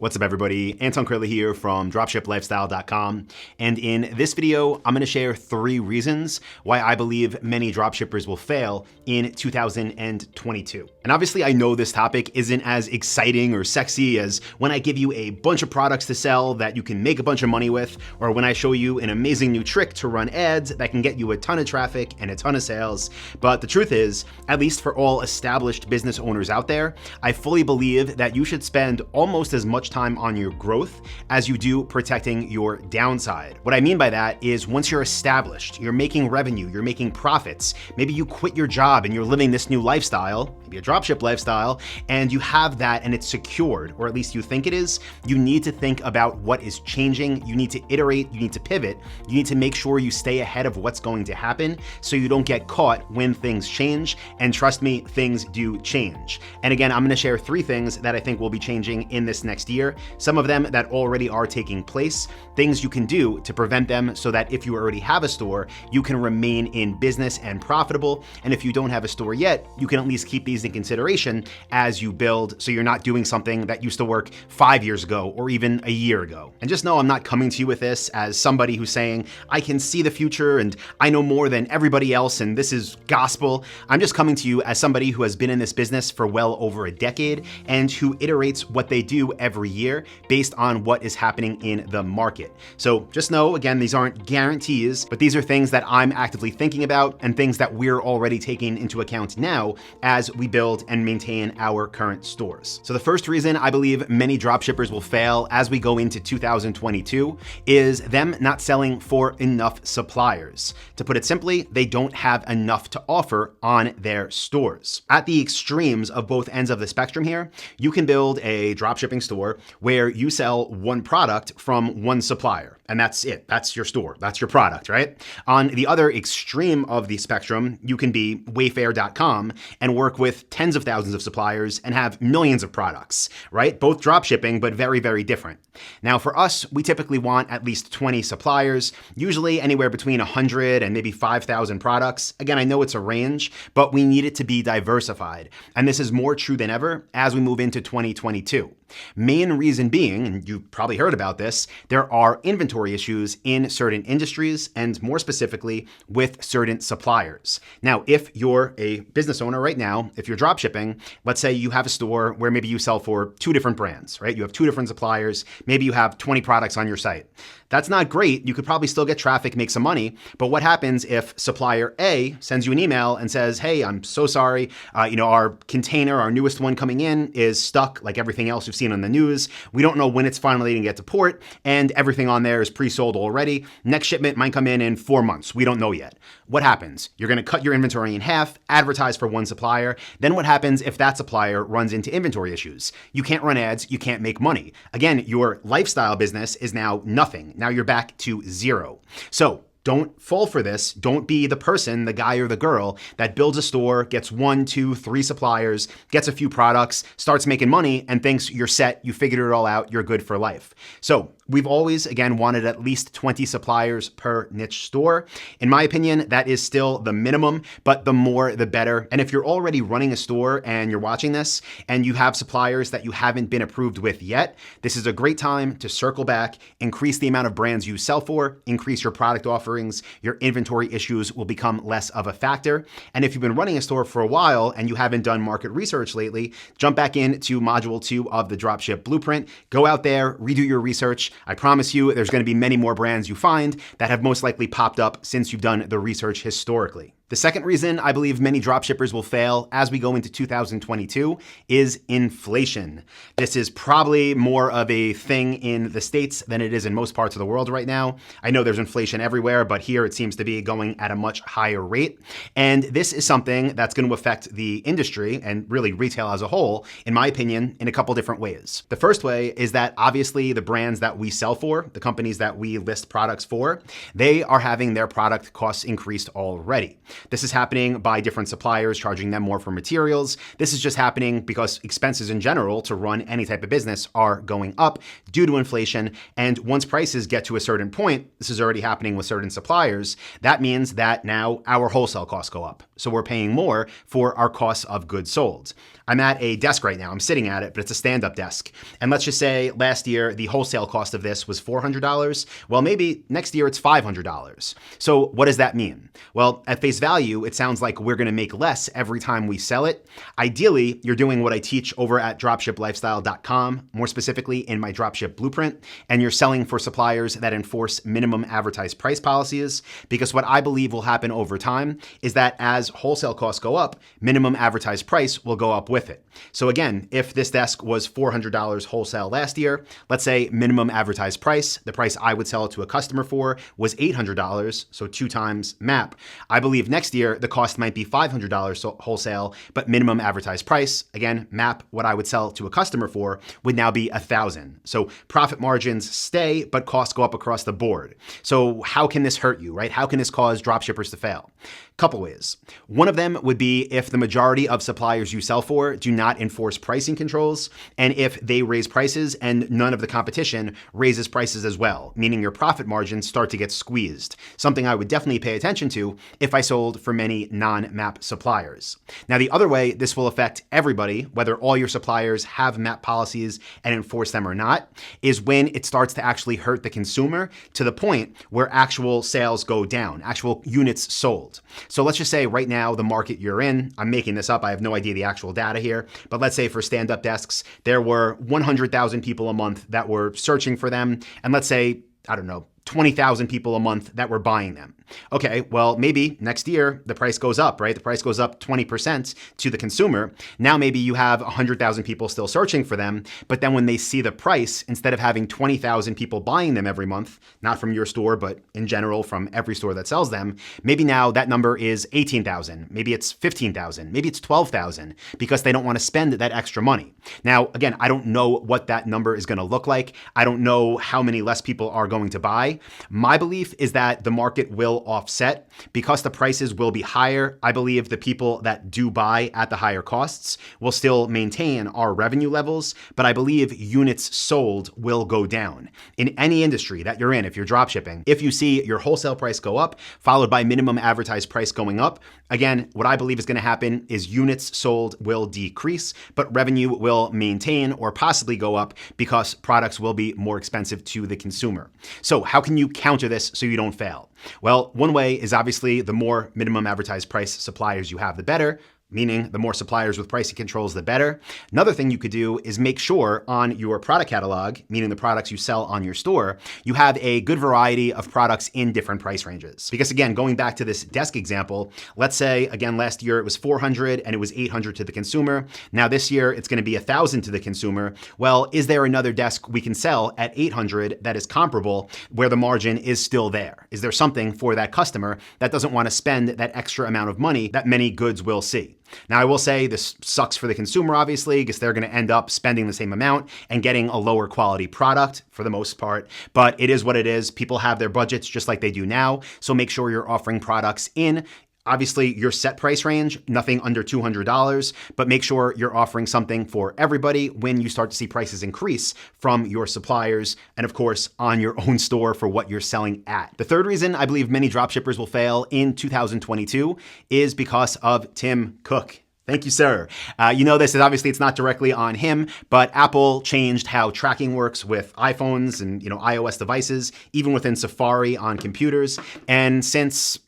What's up, everybody? Anton here from dropshiplifestyle.com. And in this video, I'm gonna share 3 reasons why I believe many dropshippers will fail in 2022. And obviously I know this topic isn't as exciting or sexy as when I give you a bunch of products to sell that you can make a bunch of money with, or when I show you an amazing new trick to run ads that can get you a ton of traffic and a ton of sales. But the truth is, at least for all established business owners out there, I fully believe that you should spend almost as much time on your growth as you do protecting your downside. What I mean by that is once you're established, you're making revenue, you're making profits, maybe you quit your job and you're living this new lifestyle, maybe a dropship lifestyle, and you have that and it's secured, or at least you think it is, you need to think about what is changing, you need to iterate, you need to pivot, you need to make sure you stay ahead of what's going to happen so you don't get caught when things change. And trust me, things do change. And again, I'm gonna share 3 things that I think will be changing in this next year. Some of them that already are taking place, things you can do to prevent them so that if you already have a store, you can remain in business and profitable. And if you don't have a store yet, you can at least keep these in consideration as you build so you're not doing something that used to work 5 years ago or even a year ago. And just know I'm not coming to you with this as somebody who's saying, I can see the future and I know more than everybody else and this is gospel. I'm just coming to you as somebody who has been in this business for well over a decade and who iterates what they do every year based on what is happening in the market. So just know, again, these aren't guarantees, but these are things that I'm actively thinking about and things that we're already taking into account now as we build and maintain our current stores. So the first reason I believe many dropshippers will fail as we go into 2022 is them not selling for enough suppliers. To put it simply, they don't have enough to offer on their stores. At the extremes of both ends of the spectrum here, you can build a dropshipping store where you sell one product from one supplier. And that's it. That's your store. That's your product, right? On the other extreme of the spectrum, you can be Wayfair.com and work with tens of thousands of suppliers and have millions of products, right? Both drop shipping, but very, very different. Now for us, we typically want at least 20 suppliers, usually anywhere between 100 and maybe 5,000 products. Again, I know it's a range, but we need it to be diversified. And this is more true than ever as we move into 2022. Main reason being, and you've probably heard about this, there are inventory issues in certain industries and more specifically with certain suppliers. Now, if you're a business owner right now, if you're drop shipping, let's say you have a store where maybe you sell for 2 different brands, right? You have 2 different suppliers, maybe you have 20 products on your site. That's not great. You could probably still get traffic, make some money, but what happens if supplier A sends you an email and says, hey, I'm so sorry, our container, our newest one coming in is stuck like everything else you've seen on the news. We don't know when it's finally gonna get to port and everything on there is pre-sold already. Next shipment might come in 4 months. We don't know yet. What happens? You're gonna cut your inventory in half, advertise for one supplier. Then what happens if that supplier runs into inventory issues? You can't run ads, you can't make money. Again, your lifestyle business is now nothing. Now you're back to 0. So don't fall for this. Don't be the person, the guy or the girl that builds a store, gets 1, 2, 3 suppliers, gets a few products, starts making money and thinks you're set, you figured it all out, you're good for life. So we've always, again, wanted at least 20 suppliers per niche store. In my opinion, that is still the minimum, but the more, the better. And if you're already running a store and you're watching this and you have suppliers that you haven't been approved with yet, this is a great time to circle back, increase the amount of brands you sell for, increase your product offer, your inventory issues will become less of a factor. And if you've been running a store for a while and you haven't done market research lately, jump back into module 2 of the Dropship Blueprint. Go out there, redo your research. I promise you there's going to be many more brands you find that have most likely popped up since you've done the research historically. The second reason I believe many dropshippers will fail as we go into 2022 is inflation. This is probably more of a thing in the States than it is in most parts of the world right now. I know there's inflation everywhere, but here it seems to be going at a much higher rate. And this is something that's going to affect the industry and really retail as a whole, in my opinion, in a couple different ways. The first way is that obviously the brands that we sell for, the companies that we list products for, they are having their product costs increased already. This is happening by different suppliers charging them more for materials. This is just happening because expenses in general to run any type of business are going up due to inflation. And once prices get to a certain point, this is already happening with certain suppliers, that means that now our wholesale costs go up. So we're paying more for our costs of goods sold. I'm at a desk right now. I'm sitting at it, but it's a stand-up desk. And let's just say last year, the wholesale cost of this was $400. Well, maybe next year it's $500. So what does that mean? Well, at face value, it sounds like we're going to make less every time we sell it. Ideally, you're doing what I teach over at dropshiplifestyle.com, more specifically in my dropship blueprint, and you're selling for suppliers that enforce minimum advertised price policies, because what I believe will happen over time is that as wholesale costs go up, minimum advertised price will go up with it. So again, if this desk was $400 wholesale last year, let's say minimum advertised price, the price I would sell it to a customer for was $800, so 2 times MAP. I believe next year the cost might be $500 wholesale, but minimum advertised price, again, MAP, what I would sell to a customer for, would now be $1,000. So profit margins stay, but costs go up across the board. So how can this hurt you, right? How can this cause dropshippers to fail? Couple ways. One of them would be if the majority of suppliers you sell for do not enforce pricing controls, and if they raise prices and none of the competition raises prices as well, meaning your profit margins start to get squeezed, something I would definitely pay attention to if I sold for many non-MAP suppliers. Now, the other way this will affect everybody, whether all your suppliers have MAP policies and enforce them or not, is when it starts to actually hurt the consumer to the point where actual sales go down, actual units sold. So let's just say right now, the market you're in, I'm making this up, I have no idea the actual data here, but let's say for stand-up desks, there were 100,000 people a month that were searching for them. And let's say, I don't know, 20,000 people a month that were buying them. Okay, well, maybe next year the price goes up, right? The price goes up 20% to the consumer. Now maybe you have 100,000 people still searching for them, but then when they see the price, instead of having 20,000 people buying them every month, not from your store, but in general from every store that sells them, maybe now that number is 18,000, maybe it's 15,000, maybe it's 12,000, because they don't want to spend that extra money. Now, again, I don't know what that number is going to look like. I don't know how many less people are going to buy. My belief is that the market will offset because the prices will be higher. I believe the people that do buy at the higher costs will still maintain our revenue levels, but I believe units sold will go down. In any industry that you're in, if you're dropshipping, if you see your wholesale price go up, followed by minimum advertised price going up, again, what I believe is going to happen is units sold will decrease, but revenue will maintain or possibly go up because products will be more expensive to the consumer. So how can you counter this so you don't fail? Well, one way is obviously the more minimum advertised price suppliers you have, the better. Meaning the more suppliers with pricing controls, the better. Another thing you could do is make sure on your product catalog, meaning the products you sell on your store, you have a good variety of products in different price ranges. Because again, going back to this desk example, let's say, again, last year it was $400 and it was $800 to the consumer. Now this year it's going to be $1,000 to the consumer. Well, is there another desk we can sell at $800 that is comparable where the margin is still there? Is there something for that customer that doesn't want to spend that extra amount of money that many goods will see? Now, I will say this sucks for the consumer, obviously, because they're going to end up spending the same amount and getting a lower quality product for the most part. But it is what it is. People have their budgets just like they do now. So make sure you're offering products in obviously your set price range, nothing under $200, but make sure you're offering something for everybody when you start to see prices increase from your suppliers and of course on your own store for what you're selling at. The third reason I believe many dropshippers will fail in 2022 is because of Tim Cook. Thank you, sir. You know this, is obviously it's not directly on him, but Apple changed how tracking works with iPhones and iOS devices, even within Safari on computers. And since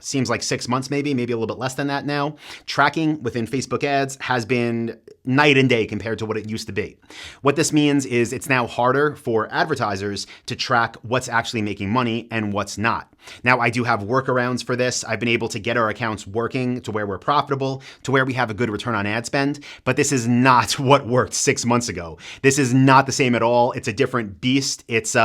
seems like 6 months, maybe a little bit less than that now, tracking within Facebook ads has been night and day compared to what it used to be. What this means is it's now harder for advertisers to track what's actually making money and what's not. Now, I do have workarounds for this. I've been able to get our accounts working to where we're profitable, to where we have a good return on ad spend, but this is not what worked 6 months ago. This is not the same at all. It's a different beast. It's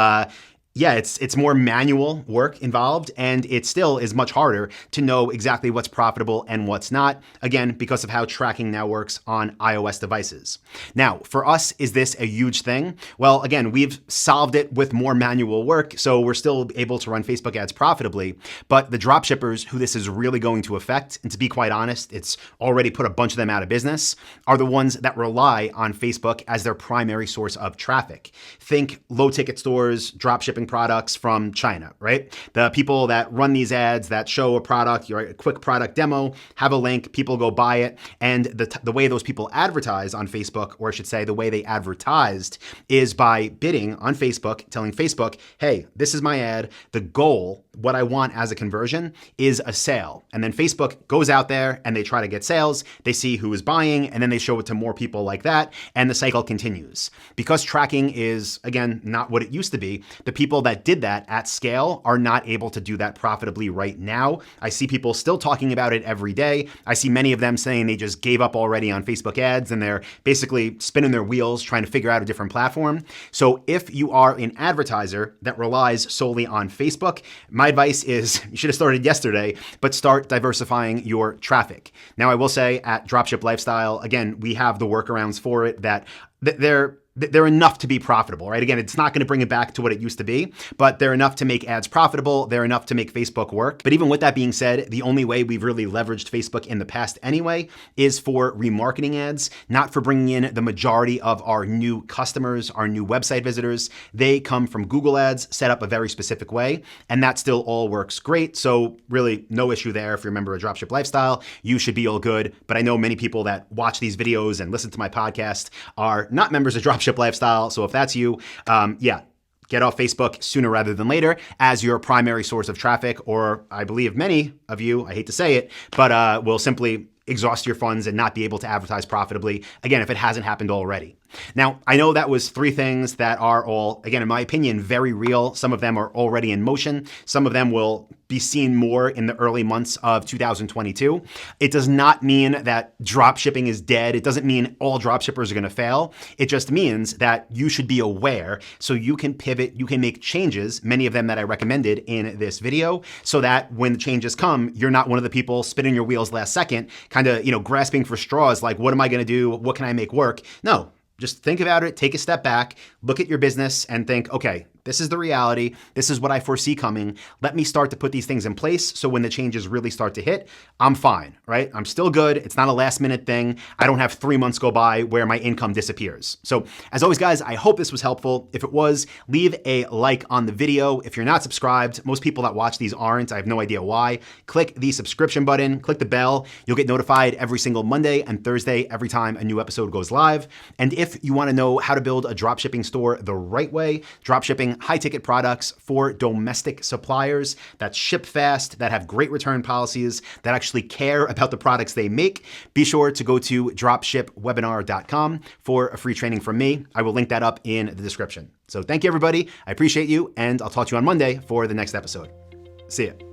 yeah, it's more manual work involved, and it still is much harder to know exactly what's profitable and what's not, again, because of how tracking now works on iOS devices. Now, for us, is this a huge thing? Well, again, we've solved it with more manual work, so we're still able to run Facebook ads profitably, but the dropshippers who this is really going to affect, and to be quite honest, it's already put a bunch of them out of business, are the ones that rely on Facebook as their primary source of traffic. Think low-ticket stores, dropshipping products from China, right? The people that run these ads that show a product, a quick product demo, have a link, people go buy it, and the way those people advertise on Facebook, or I should say the way they advertised, is by bidding on Facebook, telling Facebook, hey, this is my ad, the goal, what I want as a conversion is a sale. And then Facebook goes out there and they try to get sales, they see who is buying, and then they show it to more people like that, and the cycle continues. Because tracking is, again, not what it used to be, the people that did that at scale are not able to do that profitably right now. I see people still talking about it every day. I see many of them saying they just gave up already on Facebook ads and they're basically spinning their wheels trying to figure out a different platform. So if you are an advertiser that relies solely on Facebook, my advice is you should have started yesterday, but start diversifying your traffic. Now, I will say at Dropship Lifestyle, again, we have the workarounds for it that they're enough to be profitable, right? Again, it's not going to bring it back to what it used to be, but they're enough to make ads profitable. They're enough to make Facebook work. But even with that being said, the only way we've really leveraged Facebook in the past anyway is for remarketing ads, not for bringing in the majority of our new customers, our new website visitors. They come from Google ads set up a very specific way, and that still all works great. So really no issue there. If you're a member of Dropship Lifestyle, you should be all good. But I know many people that watch these videos and listen to my podcast are not members of Dropship Lifestyle. So if that's you, get off Facebook sooner rather than later as your primary source of traffic, or I believe many of you, I hate to say it, but will simply exhaust your funds and not be able to advertise profitably, again, if it hasn't happened already. Now, I know that was 3 things that are all, again, in my opinion, very real. Some of them are already in motion. Some of them will be seen more in the early months of 2022. It does not mean that dropshipping is dead. It doesn't mean all dropshippers are going to fail. It just means that you should be aware so you can pivot, you can make changes, many of them that I recommended in this video, so that when the changes come, you're not one of the people spinning your wheels last second, kind of, grasping for straws like, what am I going to do? What can I make work? No. Just think about it, take a step back, look at your business and think, okay, this is the reality. This is what I foresee coming. Let me start to put these things in place so when the changes really start to hit, I'm fine, right? I'm still good. It's not a last minute thing. I don't have 3 months go by where my income disappears. So as always, guys, I hope this was helpful. If it was, leave a like on the video. If you're not subscribed, most people that watch these aren't. I have no idea why. Click the subscription button, click the bell. You'll get notified every single Monday and Thursday every time a new episode goes live. And if you want to know how to build a dropshipping store the right way, dropshipping high-ticket products for domestic suppliers that ship fast, that have great return policies, that actually care about the products they make, be sure to go to dropshipwebinar.com for a free training from me. I will link that up in the description. So thank you, everybody. I appreciate you, and I'll talk to you on Monday for the next episode. See ya.